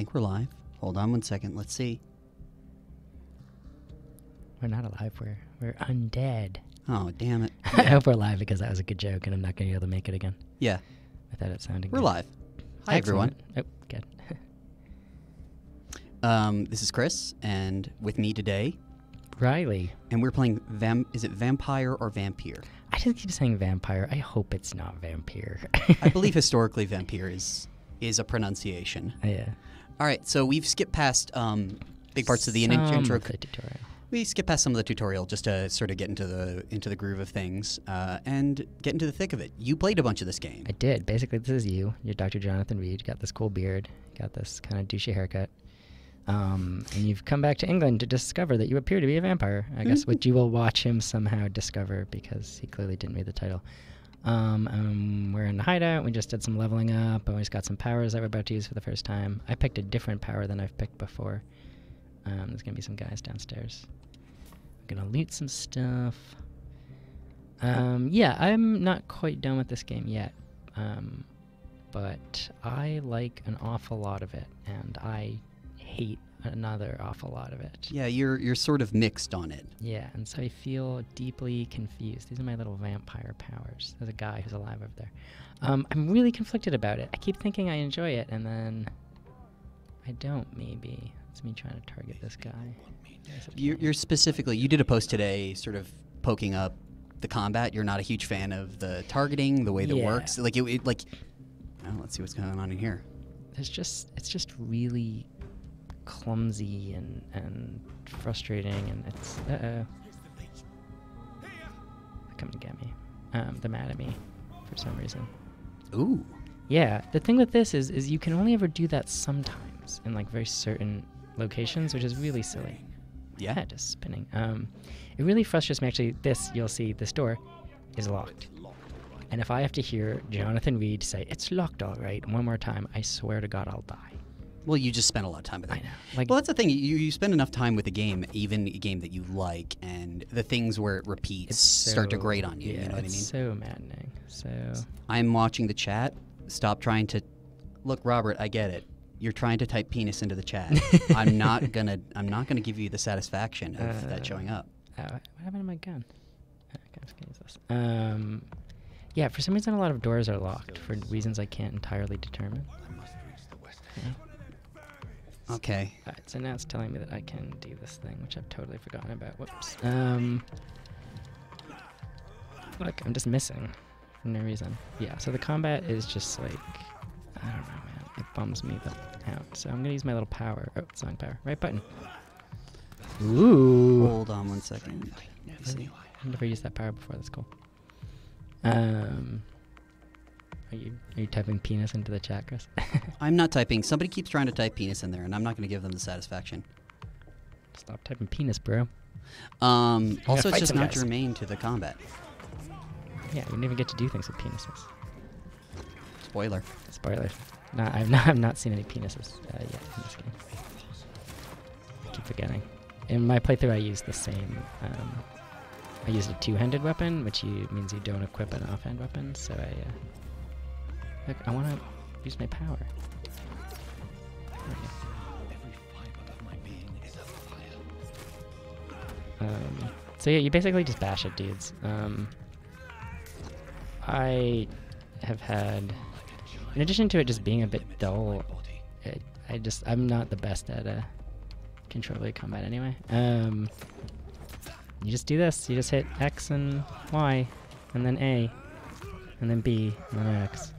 think we're live. Hold on one second. Let's see. We're not alive. We're undead. Oh, damn it. I hope we're live because that was a good joke and I'm not going to be able to make it again. Yeah. I thought it sounded We're good. live. Hi, Excellent. everyone. Oh, good. This is Chris, and with me today, Riley. and we're playing is it Vampyr or Vampyr? I just keep saying vampire. I hope it's not Vampyr. I believe historically Vampyr is a pronunciation. Yeah. All right, so we've skipped past big parts of the intro. Of the tutorial. We skipped past some of the tutorial just to sort of get into the groove of things and get into the thick of it. You played a bunch of this game. I did. Basically, this is you. You're Dr. Jonathan Reed. You got this cool beard. You got this kind of douchey haircut. And you've come back to England to discover that you appear to be a vampire, I guess, which you will watch him somehow discover because he clearly didn't read the title. We're in the hideout. We just did some leveling up, and we just got some powers that we're about to use for the first time. I picked a different power than I've picked before. There's going to be some guys downstairs. I'm going to loot some stuff. Yeah, I'm not quite done with this game yet. But I like an awful lot of it, and I hate another awful lot of it. Yeah, you're sort of mixed on it. Yeah, and so I feel deeply confused. These are my little vampire powers. There's a guy who's alive over there. I'm really conflicted about it. I keep thinking I enjoy it, and then I don't, maybe. It's me trying to target this guy. You're specifically, you did a post today sort of poking up the combat. You're not a huge fan of the targeting, the way that works. Like, well, let's see what's going on in here. It's just really clumsy and frustrating, and it's they're coming to get me. They're mad at me for some reason. Ooh. Yeah, the thing with this is you can only ever do that sometimes in like very certain locations, which is really silly. Yeah. My head is spinning. It really frustrates me. Actually, you'll see this door is locked. And if I have to hear Jonathan Reed say, "It's locked all right," one more time, I swear to God I'll die. Well, you just spent a lot of time with it. I know. Well, that's the thing. You spend enough time with a game, even a game that you like, and the things where it repeats start to grate on you. Yeah, you know what I mean? It's so maddening. So I'm watching the chat. Stop trying to look, Robert. I get it. You're trying to type penis into the chat. I'm not gonna give you the satisfaction of that showing up. What happened to my gun? Okay, I'm just gonna use this. Yeah, for some reason a lot of doors are locked for reasons I can't entirely determine. Okay. Alright, so now it's telling me that I can do this thing, which I've totally forgotten about. Whoops. Look, I'm just missing for no reason. Yeah, so the combat is just like, I don't know, man. It bums me out. So I'm gonna use my little power. Oh, song power. Right button. Ooh. Hold on one second. Let me see. I've never used that power before. That's cool. Are you typing penis into the chat, Chris? I'm not typing. Somebody keeps trying to type penis in there, and I'm not going to give them the satisfaction. Stop typing penis, bro. Also, it's just not germane to the combat. Yeah, you don't even get to do things with penises. Spoiler. Spoiler. No, I've not seen any penises yet in this game. I keep forgetting. In my playthrough, I used the same. I used a two-handed weapon, which means you don't equip an offhand weapon. So look, I want to use my power. So yeah, you basically just bash at dudes. I have had, in addition to it just being a bit dull, I'm not the best at controller combat anyway. You just do this. You just hit X and Y, and then A, and then B, and then X.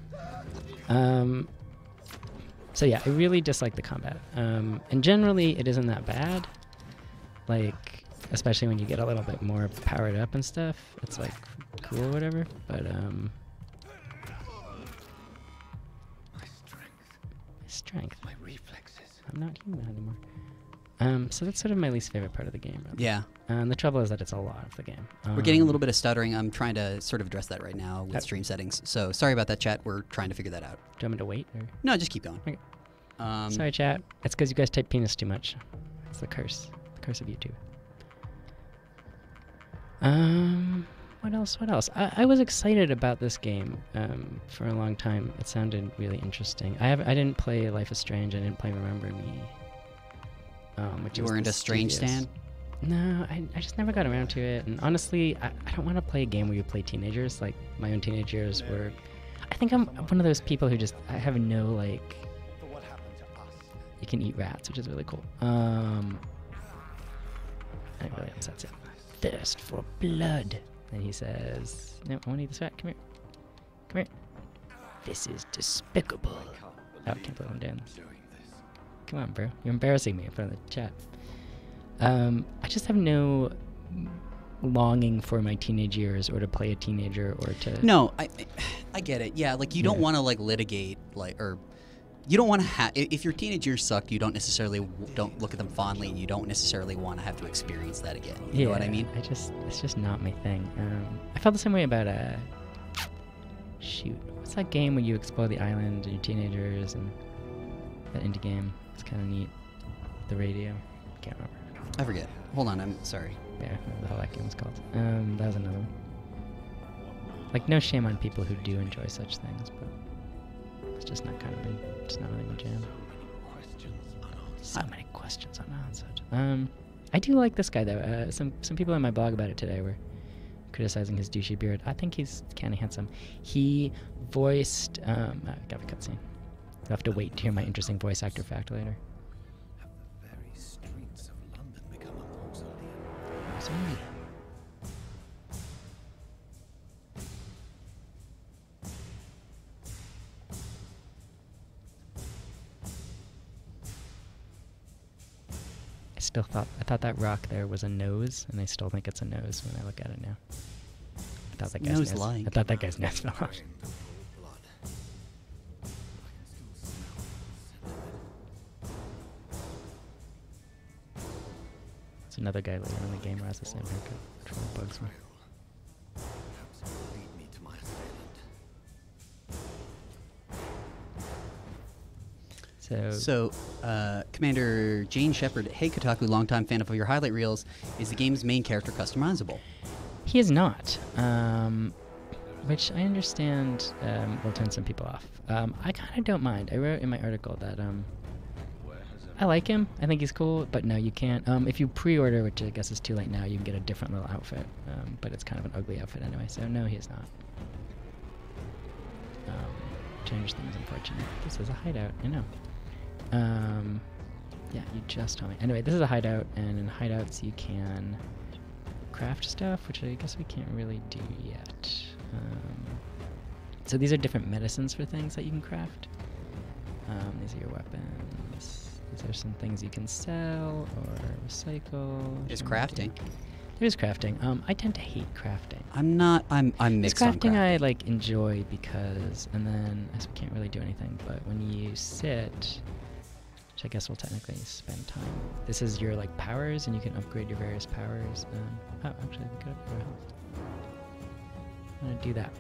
So yeah, I really dislike the combat. And generally, it isn't that bad. Like, especially when you get a little bit more powered up and stuff. It's like cool or whatever. But my strength. My reflexes. I'm not human anymore. So that's sort of my least favorite part of the game. Really. Yeah. The trouble is that it's a lot of the game. We're getting a little bit of stuttering. I'm trying to sort of address that right now with stream settings. So sorry about that, chat. We're trying to figure that out. Do you want me to wait? Or? No, just keep going. Okay. Sorry, chat. It's because you guys type penis too much. It's the curse. The curse of YouTube. What What else? What else? I was excited about this game for a long time. It sounded really interesting. I didn't play Life is Strange. I didn't play Remember Me. Which You were into Strange Stand? No, I just never got around to it. And honestly, I don't want to play a game where you play teenagers. Like, my own teenagers were... I think I'm one of those people who just... I have no, like... You can eat rats, which is really cool. It really upsets him. Thirst for blood. And he says, no, I want to eat this rat. Come here. Come here. This is despicable. Oh, I can't believe I'm doing this. Come on, bro. You're embarrassing me in front of the chat. I just have no longing for my teenage years or to play a teenager or to... No, I get it. Yeah, like you don't want to like litigate like or you don't want to have if your teenage years sucked, you don't necessarily don't look at them fondly and you don't necessarily want to have to experience that again. You know what I mean? It's just not my thing. I felt the same way about shoot, what's that game where you explore the island and you're teenagers and that indie game? It's kind of neat. The radio. Can't remember. I forget. Hold on, I'm sorry. Yeah, I don't know what the hell that game was called. That was another one. Like, no shame on people who do enjoy such things, but it's just not kind of me. It's not really my jam. So many questions unanswered. I do like this guy though. Some people on my blog about it today were criticizing his douchey beard. I think he's kind of handsome. He voiced. I got a cutscene. You'll have to wait to hear my interesting voice actor fact later. Mausoleum. I thought that rock there was a nose, and I still think it's a nose when I look at it now. I thought that guy's nose fell off. It's another guy later in the game who has the same haircut, which really bugs me. So, Commander Jane Shepard, hey Kotaku, longtime fan of your highlight reels, is the game's main character customizable? He is not, which I understand will turn some people off. I kind of don't mind. I wrote in my article that I like him. I think he's cool, but no, you can't. If you pre-order, which I guess is too late now, you can get a different little outfit, but it's kind of an ugly outfit anyway, so no, he is not. Change things, unfortunately. This is a hideout, I know. Yeah, you just told me. Anyway, this is a hideout, and in hideouts you can craft stuff, which I guess we can't really do yet. So these are different medicines for things that you can craft. These are your weapons. These are some things you can sell or recycle. There's crafting. There's crafting. I tend to hate crafting. I'm mixed on crafting. I like enjoy because, and then I can't really do anything, but when you sit, which I guess will technically spend time. This is your like powers, and you can upgrade your various powers. Oh, actually, we could upgrade our health. I'm gonna do that.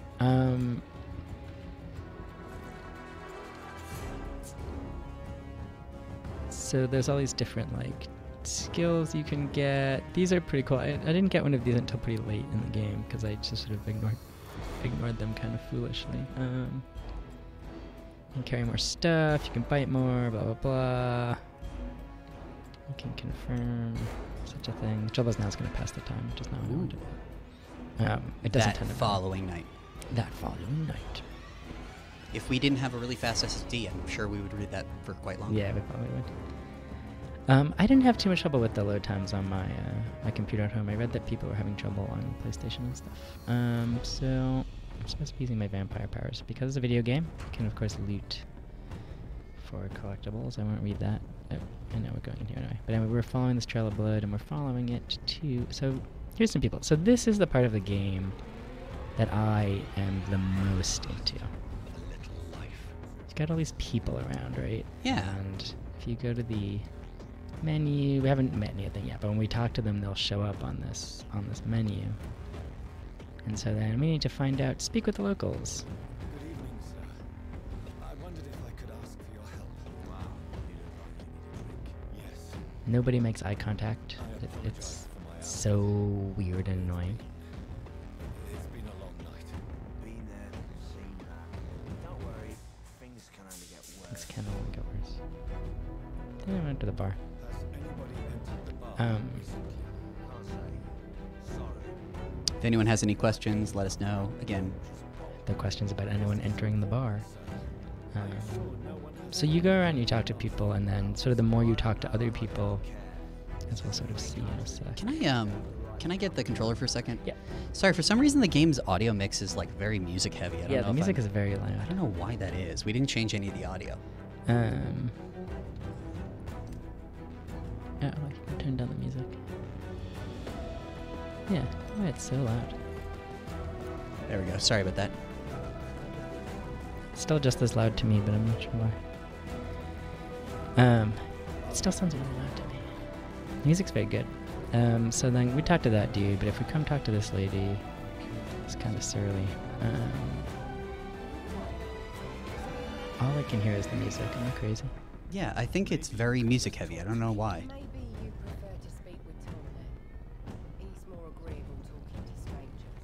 So there's all these different like skills you can get. These are pretty cool. I didn't get one of these until pretty late in the game because I just sort of ignored them kind of foolishly. You can carry more stuff, you can bite more, blah blah blah. You can confirm such a thing. Trouble is now it's going to pass the time, which is not what I wanted. It doesn't tend to following night. That following night. If we didn't have a really fast SSD, I'm sure we would read that for quite long. Yeah, we probably would. I didn't have too much trouble with the load times on my my computer at home. I read that people were having trouble on PlayStation and stuff. So I'm supposed to be using my vampire powers. Because it's a video game, you can of course loot for collectibles. I won't read that. Oh, I know we're going in here anyway. But anyway, we're following this trail of blood, and we're following it to... So here's some people. So this is the part of the game that I am the most into. You've got all these people around, right? Yeah. And if you go to the menu, we haven't met any of them yet, but when we talk to them, they'll show up on this menu. And so then we need to find out, speak with the locals. Good evening, sir. I wondered if I could ask for your help. Wow. Yes. Nobody makes eye contact. It's so weird and annoying. It's can only get worse. Then I went to the bar. Has anybody entered the bar recently? If anyone has any questions, let us know. Again, The questions about anyone entering the bar. So you go around, you talk to people, and then sort of the more you talk to other people, as we'll sort of see in a sec. can I get the controller for a second? Yeah. Sorry, for some reason the game's audio mix is like very music heavy. I don't know Yeah, the if music I'm- is very I loud. don't know why that is. We didn't change any of the audio. Yeah, like you can turn down the music. Yeah, why it's so loud. There we go. Sorry about that. Still just as loud to me, but I'm not sure why. It still sounds really loud to me. Music's very good. So then we talked to that dude, but if we come talk to this lady, it's kind of surly. All I can hear is the music. Am I crazy? Yeah, I think it's very music heavy. I don't know why. Maybe you prefer to speak with Tom then. He's more agreeable talking to strangers.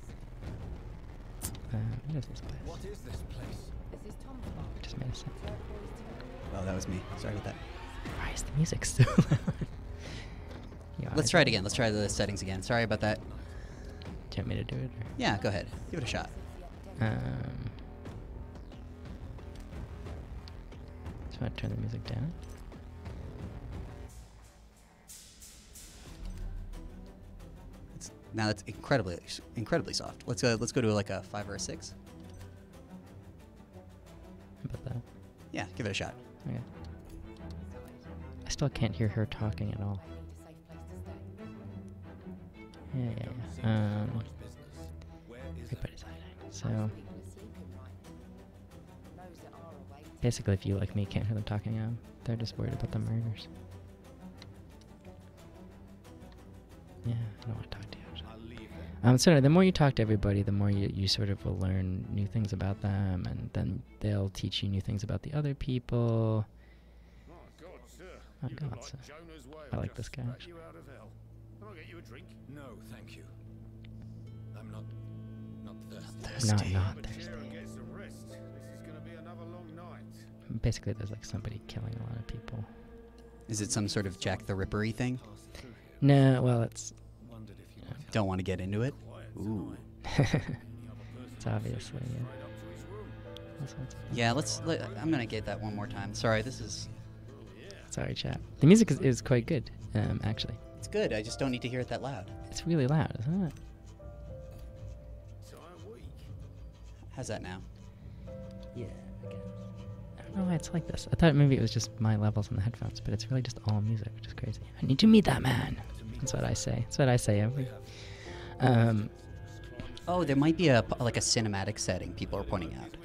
What is this place? What is this place? Is this Tom's bar? Just made a sound. Turquoise Turn? Oh, that was me. Sorry about that. Why is the music so loud? Yeah, Let's try it again. Let's try the settings again. Sorry about that. Do you want me to do it? Yeah, go ahead. Give it a shot. Or? Just want to turn the music down. Now that's incredibly soft. Let's go to like a 5 or a 6. How about that? Yeah, give it a shot. Okay. I still can't hear her talking at all. They need a safe place to stay. Yeah. Much business. Where is Everybody's hiding. So People are sleeping right now. Those that are awake. basically, if you like me can't hear them talking, they're just worried about the murders. Yeah, I don't want to talk to you. Actually. I'll leave them. So the more you talk to everybody, the more you sort of will learn new things about them, and then they'll teach you new things about the other people. My God, sir. My You God, look like sir. Jonah's whale I like just this guy, spat actually. you out of hell. Can I get you a drink? No, thank you. I'm not thirsty. Thirsty. Not Have a thirsty. chair and get some rest. This is going to be another long night. Basically, there's like somebody killing a lot of people. Is it some sort of Jack the Rippery thing? Passed through here. No, well, it's Wondered if you might Don't want to get into it? Ooh. it's obviously yeah. That's what's Yeah, I'm gonna get that one more time. Sorry, this is Sorry, chat. The music is quite good, actually. it's good. I just don't need to hear it that loud. It's really loud, isn't it? So I'm weak. How's that now? Yeah, I guess. I don't know why it's like this. I thought maybe it was just my levels in the headphones, but it's really just all music, which is crazy. I need to meet that man. That's what I say. That's what I say every. Oh, there might be a cinematic setting people are pointing out.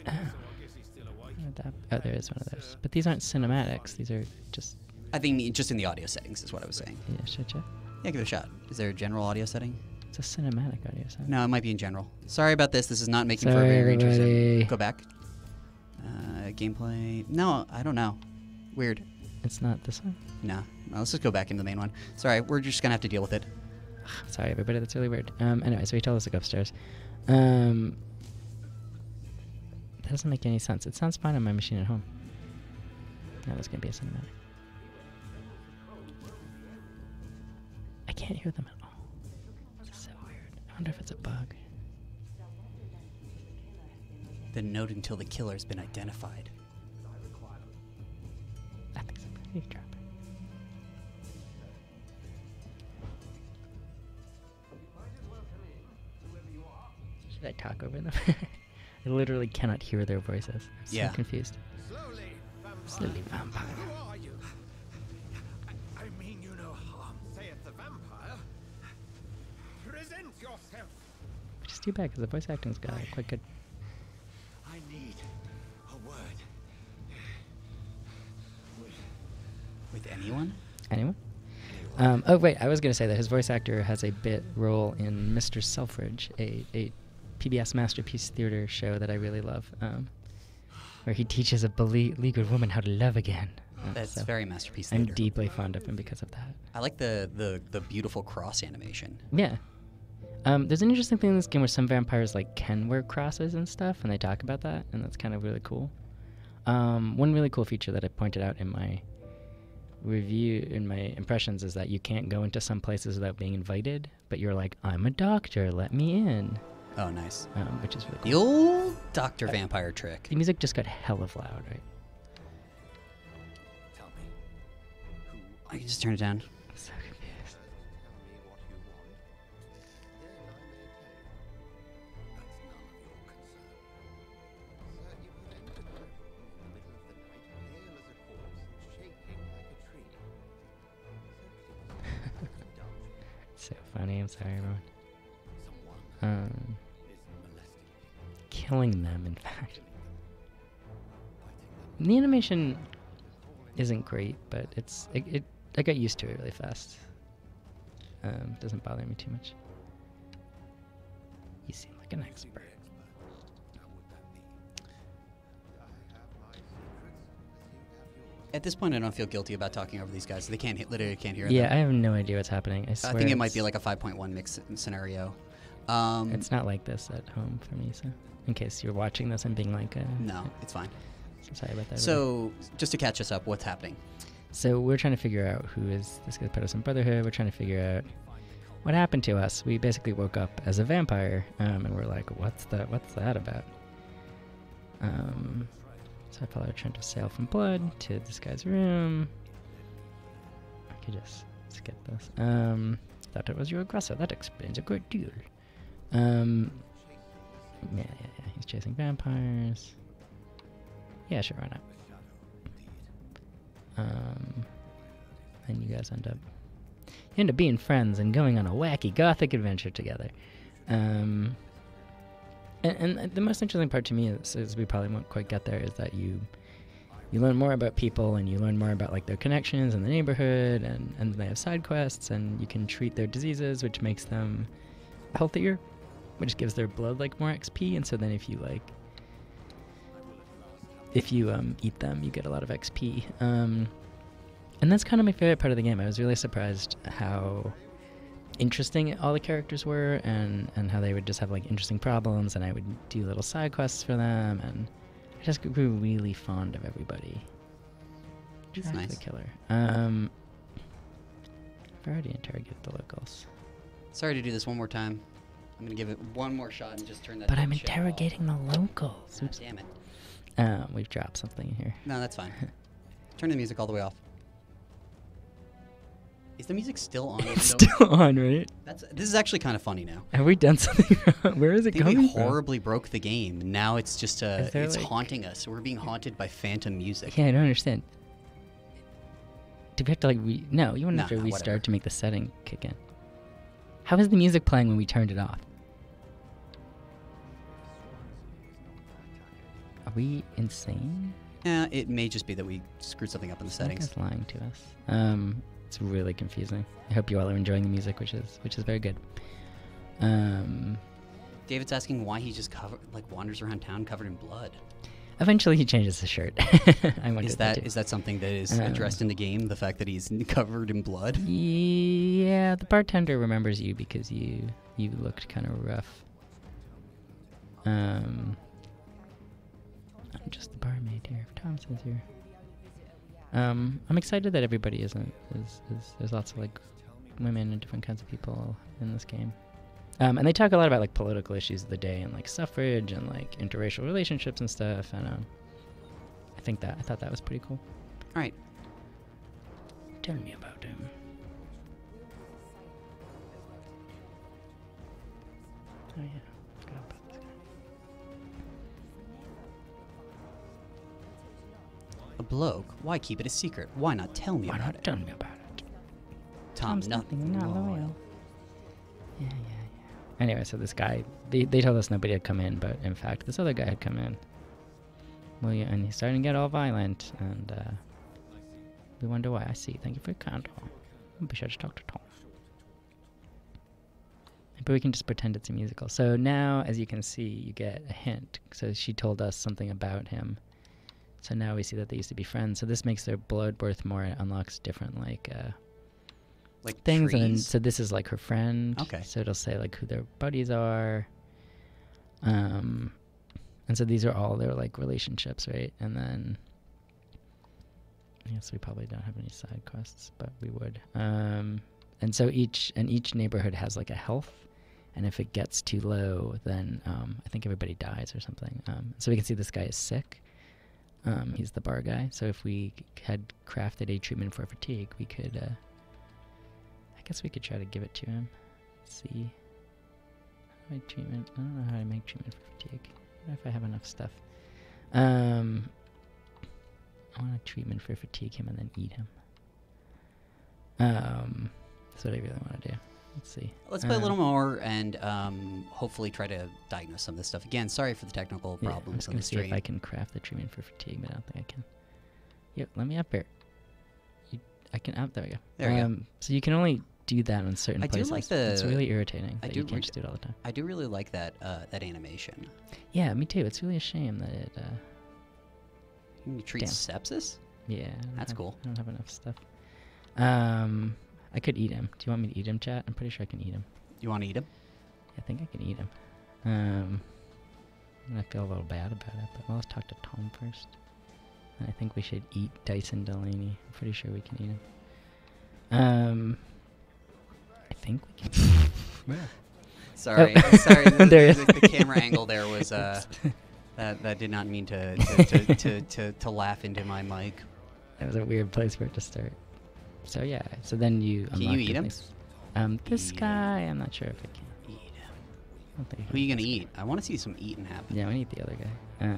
There is one of those. But these aren't cinematics. These are just. I think just in the audio settings is what I was saying. Yeah, should you? Yeah, give it a shot. Is there a general audio setting? It's a cinematic audio sound. No, it might be in general. Sorry about this. This is not making for a Sorry, very interesting. everybody. Go back. Gameplay. No, I don't know. Weird. It's not this one? No. Let's just go back into the main one. Sorry, we're just gonna have to deal with it. Sorry, everybody. That's really weird. Anyway, so he told us to go upstairs. That doesn't make any sense. It sounds fine on my machine at home. Now there's going to be a cinematic. I can't hear them at all. This is so weird. I wonder if it's a bug. Then note until the killer's been identified. I think it's a big drop. Should I talk over them? I literally cannot hear their voices. I'm so Yeah. confused. Slowly, vampire. Slowly, vampire. Who are you? I mean you no harm, saith the vampire. Present yourself. Which is too bad because the voice acting's got quite good. I need a word. With anyone? Anyone? Oh wait, I was going to say that his voice actor has a bit role in Mr. Selfridge, a PBS Masterpiece Theater show that I really love, where he teaches a beleaguered woman how to love again. That's so very masterpiece I'm theater. deeply fond of him because of that. I like the beautiful cross animation. Yeah. There's an interesting thing in this game where some vampires like can wear crosses and stuff, and they talk about that, and that's kind of really cool. One really cool feature that I pointed out in my review, in my impressions, is that you can't go into some places without being invited, but you're like, I'm a doctor, let me in. Oh, nice. Which is really The cool. old Dr. Vampire trick. The music just got hell of loud, right? Tell me. Who I can just turn it down. I'm so confused. tell me what you want? Then I may tell you. That's none of your concern. Sir, you have entered my room in the middle of the night, pale as a corpse and shaking like a tree. So please, indulge me. So funny, I'm sorry, everyone. Someone is molesting me. Killing them, in fact. Biting them. The animation isn't great, but I got used to it really fast. Doesn't bother me too much. You seem like an expert. How would that be? I have my secrets as you have yours. At this point, I don't feel guilty about talking over these guys. They literally can't hear Yeah, them. I have no idea what's happening. I swear I think it might it's- be like a 5.1 mix scenario. It's not like this at home for me, so in case you're watching this and being like, No, it's fine. sorry about that. everybody. So, just to catch us up, what's happening? So we're trying to figure out who is this guy put us in Brotherhood. We're trying to figure out what happened to us. We basically woke up as a vampire, and we're like, what's that about? So I followed a trend of sail from blood to this guy's room. I could just skip this. Thought it was your aggressor. That explains a great deal. Yeah. He's chasing vampires. Yeah, sure, why not? And you guys end up being friends and going on a wacky gothic adventure together. And the most interesting part to me is we probably won't quite get there, is that you learn more about people, and you learn more about like their connections in the neighborhood, and they have side quests, and you can treat their diseases, which makes them healthier, which gives their blood like more XP. And so then if you eat them, you get a lot of XP. And that's kind of my favorite part of the game. I was really surprised how interesting all the characters were, and how they would just have like interesting problems, and I would do little side quests for them, and I just grew really fond of everybody. That's Track nice. the killer. I've already interrogated the locals. Sorry to do this one more time. I'm gonna give it one more shot and just turn that. But I'm shit off. interrogating the locals. God Oops. damn it. We've dropped something here. No, that's fine. Turn the music all the way off. Is the music still on? even It's though- still on, right? This is actually kind of funny now. Have we done something wrong? Where is I it think coming we from? horribly broke the game. Now it's just Is there, it's like- haunting us. We're being haunted by phantom music. Yeah, I don't understand. Do we have to like No, you wouldn't have to No, restart whatever. to make the setting kick in. How is the music playing when we turned it off? Are we insane? Yeah, it may just be that we screwed something up in the That settings. guy's lying to us. It's really confusing. I hope you all are enjoying the music, which is very good. David's asking why he just wanders around town covered in blood. Eventually, he changes his shirt. I wondered Is too. that something that is addressed in the game? The fact that he's covered in blood. Yeah, the bartender remembers you because you looked kind of rough. I'm just the barmaid here. If Tom says here. I'm excited that everybody is there's lots of like women and different kinds of people in this game. And they talk a lot about like political issues of the day, and like suffrage and like interracial relationships and stuff. And I thought that was pretty cool. All right. Tell me about him. Oh yeah, forgot about this guy. A bloke. Why keep it a secret? Why not tell me Why about not it? tell me about it? Tom, Tom's nothing not loyal. loyal. Yeah. Anyway, so this guy, they told us nobody had come in, but in fact, this other guy had come in. Well, yeah, and he's starting to get all violent, and we wonder why. I see. Thank you for your candle. Be sure to talk to Tom. But we can just pretend it's a musical. So now, as you can see, you get a hint. So she told us something about him. So now we see that they used to be friends. So this makes their blood worth more. It unlocks different, like things. And then, trees? so this is like her friend. Okay. So it'll say like who their buddies are. And And so these are all their like relationships, right? And then I guess we probably don't have any side quests, but we would. And so each neighborhood has like a health, and if it gets too low, then I think everybody dies or something. So we can see this guy is sick. He's the bar guy. So if we had crafted a treatment for fatigue, we could. I guess we could try to give it to him. Let's see. How do I treatment? I don't know how to make treatment for fatigue. I don't know if I have enough stuff. I want a treatment for fatigue him and then eat him. That's what I really want to do. Let's see. Let's play a little more and hopefully try to diagnose some of this stuff. Again, sorry for the technical I'm problems just on gonna the see stream. if I can craft the treatment for fatigue, but I don't think I can. Yep, let me up here. I can up. There we go. There we go. So you can only do that on certain I do places. like It's the- really irritating I that do you can't re- just do it all the time. I do really like that that animation. Yeah, me too. It's really a shame that it. You treat Damn. sepsis? Yeah. I don't That's have- cool. I don't have enough stuff. I could eat him. Do you want me to eat him, chat? I'm pretty sure I can eat him. You want to eat him? I think I can eat him. I feel a little bad about it, but let's talk to Tom first. And I think we should eat Dyson Delaney. I'm pretty sure we can eat him. I think we can. Sorry, Oh. sorry. There The camera angle there was that did not mean to laugh into my mic. That was a weird place for it to start. So yeah, so then you. Can you unlock eat the him? things. This Eat guy, I'm not sure if I can. Eat him. I don't think I Who can are you eat gonna this eat? I want to see some eating happen. guy. Yeah, we need the other guy.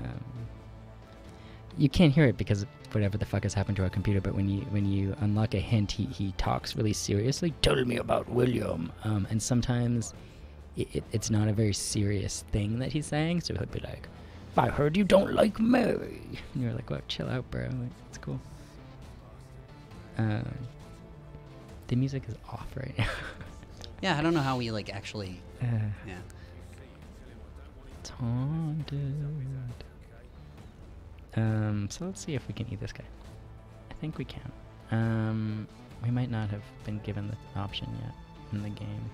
You can't hear it because whatever the fuck has happened to our computer. But when you unlock a hint, he talks really seriously. Tell me about William. And sometimes it's not a very serious thing that he's saying. So he'll be like, "I heard you don't like Mary." And you're like, "Well, chill out, bro. Like, it's cool." The music is off right now. Yeah, I don't know how we like actually. Yeah. Taunted. So let's see if we can eat this guy. I think we can. We might not have been given the option yet in the game.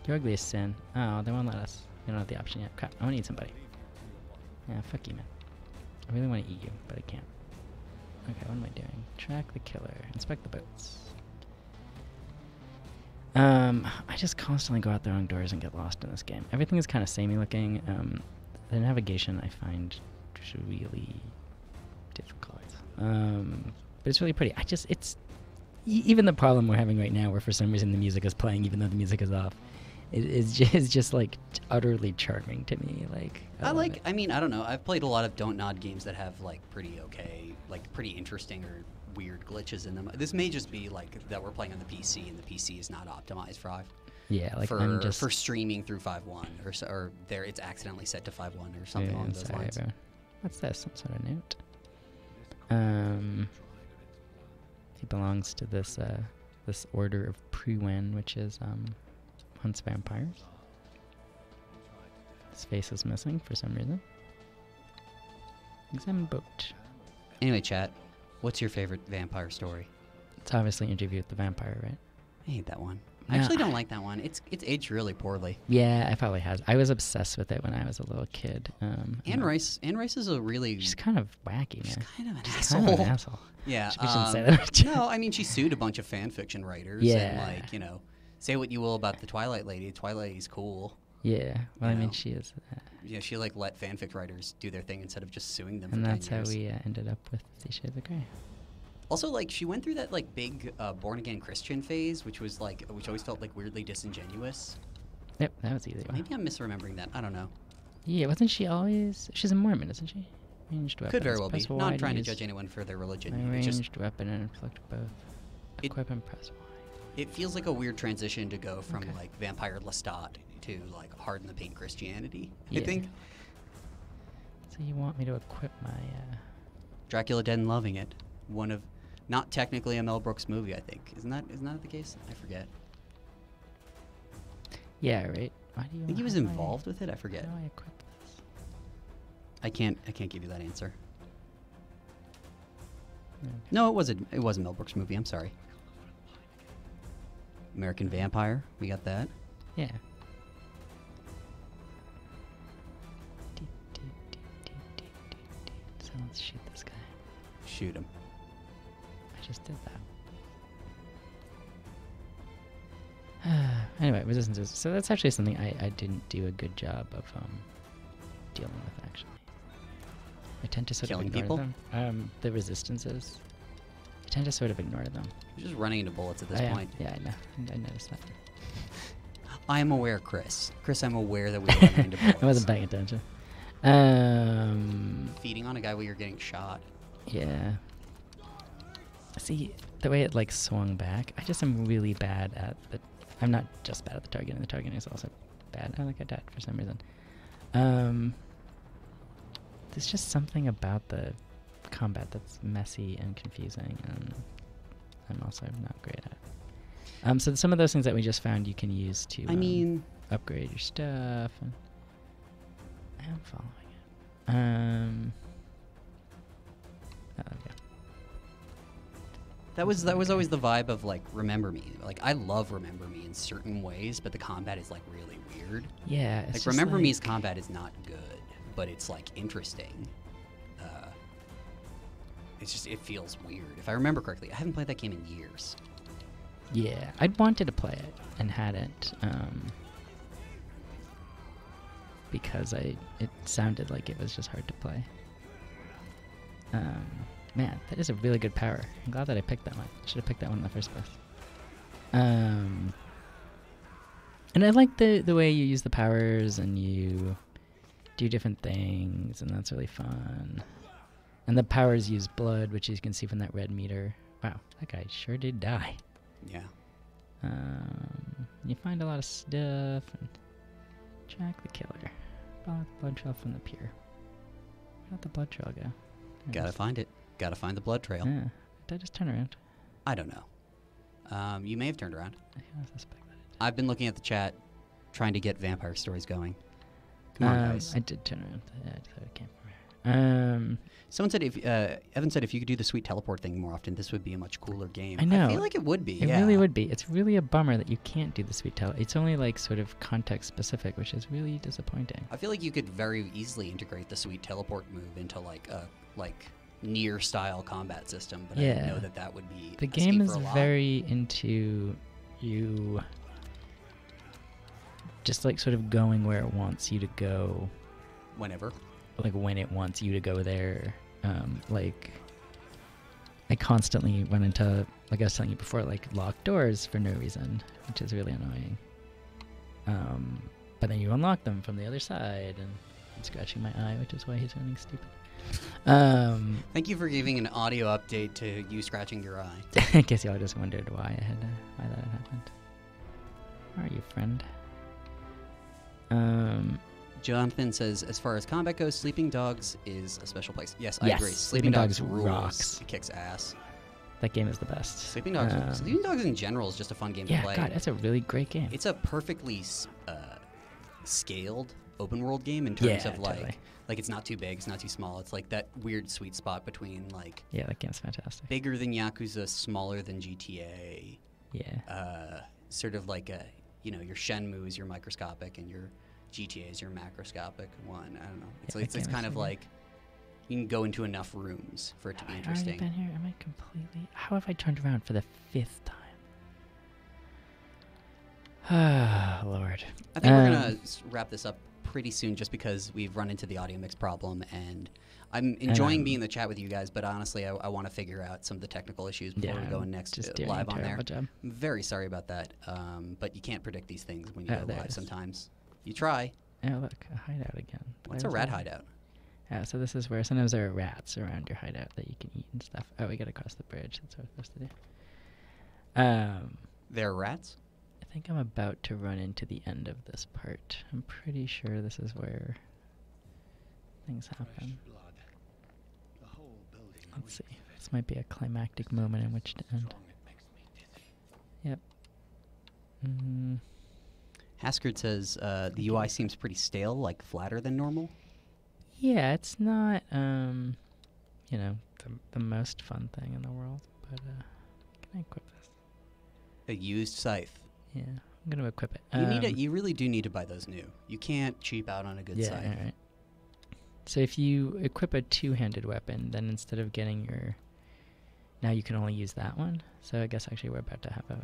Your ugliest sin. Oh, they won't let us. We don't have the option yet. Crap, I want to eat somebody. Yeah, fuck you, man. I really want to eat you, but I can't. Okay, what am I doing? Track the killer. Inspect the boats. I just constantly go out the wrong doors and get lost in this game. Everything is kind of samey looking. The navigation I find is really difficult. But it's really pretty. Even the problem we're having right now, where for some reason the music is playing even though the music is off, is just like utterly charming to me. Like I love it. I mean, I don't know. I've played a lot of Don't Nod games that have like pretty okay, like pretty interesting or weird glitches in them. This may just be like that we're playing on the PC and the PC is not optimized for Yeah, like I'm just for streaming through 5.1 or there it's accidentally set to 5.1 or something along those sorry, lines. everyone. What's this? Some sort of note. He belongs to this this order of Prewen, which is hunts vampires. His face is missing for some reason. Examine boat. Anyway, chat, what's your favorite vampire story? It's obviously Interview with the Vampire, right? I hate that one. No, I actually don't like that one. It's aged really poorly. Yeah, it probably has. I was obsessed with it when I was a little kid. Anne Rice is a really She's kind of wacky, she's man. kind of an She's asshole. kind of an asshole. Yeah. We shouldn't say that. No, I mean she sued a bunch of fan fiction writers. Yeah. And like, you know, say what you will about the Twilight Lady. Twilight Lady's cool. Yeah, well, I You mean, know. she is. Yeah, she like let fanfic writers do their thing instead of just suing them And for 10 that's how years. we ended up with 50 Shades of Grey. Also, like she went through that like big born again Christian phase, which always felt like weirdly disingenuous. Yep, that was easy. Maybe I'm misremembering that. I don't know. Yeah, wasn't she always... She's a Mormon, isn't she? Ranged weapons. Could very well be. Press Not Y trying to use judge anyone for their religion. My It just ranged weapon and inflict both. Equip and press Y. it feels like a weird transition to go from Okay. like vampire Lestat to like hard in the paint Christianity. Yeah. I think So you want me to equip my... Dracula Dead and Loving It, one of not technically a Mel Brooks movie. I think isn't that the case? I forget. Yeah, right? Why do you I think he was how do I- involved with it. I forget. How do I equip this? I can't give you that answer. No. No, it was a Mel Brooks movie. I'm sorry. American Vampire. We got that. Yeah. Let's shoot this guy. Shoot him. I just did that. Anyway, resistances. So that's actually something I didn't do a good job of dealing with, actually. I tend to sort Killing of ignore people? them. The resistances. I tend to sort of ignore them. You're just running into bullets at this I am. point. Yeah, I know. I noticed that. I am aware, Chris. Chris, I'm aware that we were running into bullets. I wasn't paying attention. Feeding on a guy while you're getting shot. Yeah. See, the way it like swung back, I just am really bad at the... I'm not just bad at the targeting. The targeting is also bad. I died for some reason. There's just something about the combat that's messy and confusing, and I'm also not great at. So some of those things that we just found you can use to I mean... upgrade your stuff. And I am following it. Oh, okay. That was always the vibe of like Remember Me. Like I love Remember Me in certain ways, but the combat is like really weird. Yeah, it's Like just Remember like, Me's combat is not good, but it's like interesting. It feels weird. If I remember correctly, I haven't played that game in years. Yeah, I'd wanted to play it and hadn't, because it sounded like it was just hard to play. Man, that is a really good power. I'm glad that I picked that one. I should have picked that one in the first place. And I like the way you use the powers and you do different things, and that's really fun. And the powers use blood, which you can see from that red meter. Wow, that guy sure did die. Yeah. You find a lot of stuff and track the killer. Follow the blood trail from the pier. Where'd the blood trail go? There it Gotta is. find it. Gotta find the blood trail. Yeah. Did I just turn around? I don't know. You may have turned around. I kind of suspect that I did. I've been looking at the chat, trying to get vampire stories going. Come on, guys. I did turn around. Yeah, I thought it came from here. Someone said Evan said if you could do the sweet teleport thing more often, this would be a much cooler game. I know. I feel like it would be. It yeah. really would be. It's really a bummer that you can't do the sweet tell. It's only like sort of context specific, which is really disappointing. I feel like you could very easily integrate the sweet teleport move into like a near style combat system, but I know that would be The asking game for is a lot. very into you just like sort of going where it wants you to go, Whenever. like when it wants you to go there. Like I constantly run into, like I was telling you before, like locked doors for no reason, which is really annoying. But then you unlock them from the other side, and I'm scratching my eye, which is why he's running stupid. Thank you for giving an audio update to you scratching your eye. I guess y'all just wondered why that had happened. Where are you, friend? Jonathan says, as far as combat goes, Sleeping Dogs is a special place. Yes, I Yes, agree. Sleeping Dogs rules. rocks. It kicks ass. That game is the best. Sleeping Dogs in general is just a fun game to Yeah, play. God, that's a really great game. It's a perfectly scaled open world game in terms of totally. like it's not too big, it's not too small. It's like that weird sweet spot between like Yeah, that game's fantastic. bigger than Yakuza, smaller than GTA. Yeah. Sort of like your Shenmue is your microscopic and your GTA is your macroscopic one. I don't know. It's Yeah, like, that it's game kind is of so like you can go into enough rooms for it to be Have I already interesting. been here? Am I completely... How have I turned around for the 5th time? Ah, Lord. I think we're gonna wrap this up pretty soon, just because we've run into the audio mix problem, and I'm enjoying being in the chat with you guys. But honestly, I want to figure out some of the technical issues before we go in next just doing live a on there. terrible job. I'm very sorry about that, but you can't predict these things when you Oh, go there it live. is. Sometimes you try. Oh, look, a hideout again. What's Where a was rat that? hideout? Yeah, so this is where sometimes there are rats around your hideout that you can eat and stuff. Oh, we gotta cross the bridge. That's what we're supposed to do. There are rats. I think I'm about to run into the end of this part. I'm pretty sure this is where things happen. blood. The whole building Let's see. reeks of it. This might be a climactic moment in which to end. Strong, it makes me dizzy. Yep. Mm, Haskard says the UI seems pretty stale, like flatter than normal. yeah, it's not, the most fun thing in the world, but, can I equip this? A used scythe. Yeah, I'm gonna equip it. You really do need to buy those new. You can't cheap out on a good yeah, scythe. alright. So if you equip a two-handed weapon, then instead of getting your... Now you can only use that one. So I guess actually we're about to have a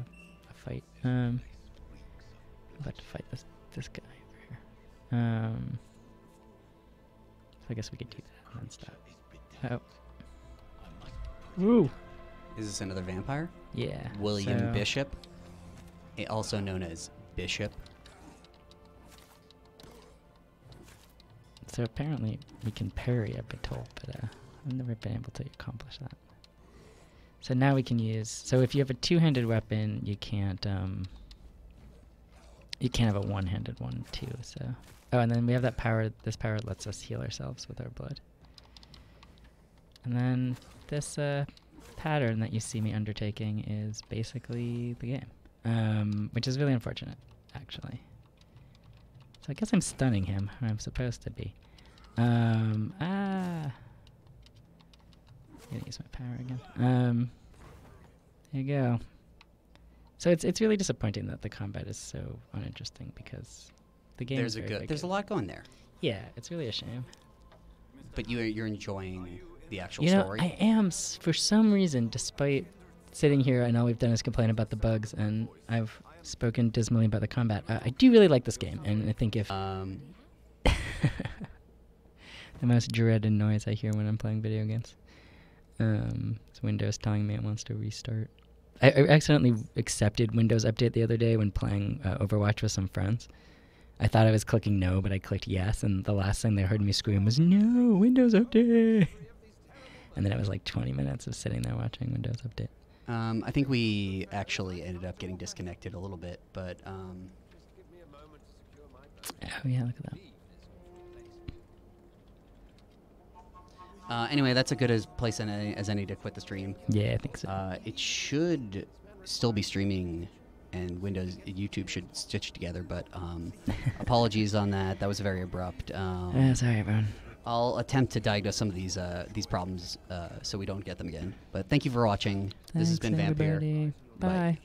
fight. About to fight this guy over here. So I guess we could do that and then stop. Oh. Woo! Is this another vampire? Yeah. William so- Bishop, also known as Bishop. So apparently we can parry, I've been told, but I've never been able to accomplish that. So now we can use... So if you have a two-handed weapon, you can't have a one-handed one too. So oh, and then we have that power. This power lets us heal ourselves with our blood. And then this pattern that you see me undertaking is basically the game, which is really unfortunate, actually. So I guess I'm stunning him, or I'm supposed to be. I'm gonna use my power again. There you go. So it's really disappointing that the combat is so uninteresting because the game is very There's a lot going there, Yeah, it's really a shame. but you're enjoying the actual You know, story. I am, for some reason, despite sitting here and all we've done is complain about the bugs, and I've spoken dismally about the combat. I do really like this game, and I think if... the most dreaded noise I hear when I'm playing video games. It's Windows telling me it wants to restart. I accidentally accepted Windows Update the other day when playing Overwatch with some friends. I thought I was clicking no, but I clicked yes, and the last thing they heard me scream was, "No, Windows Update!" And then it was like 20 minutes of sitting there watching Windows Update. I think we actually ended up getting disconnected a little bit, but Oh yeah, look at that. anyway, that's a good place as any to quit the stream. Yeah, I think so. It should still be streaming, and YouTube should stitch together, but apologies on that. That was very abrupt. Sorry, everyone. I'll attempt to diagnose some of these problems so we don't get them again. But thank you for watching. This has been Thanks, Vampyr. everybody. Bye. Bye.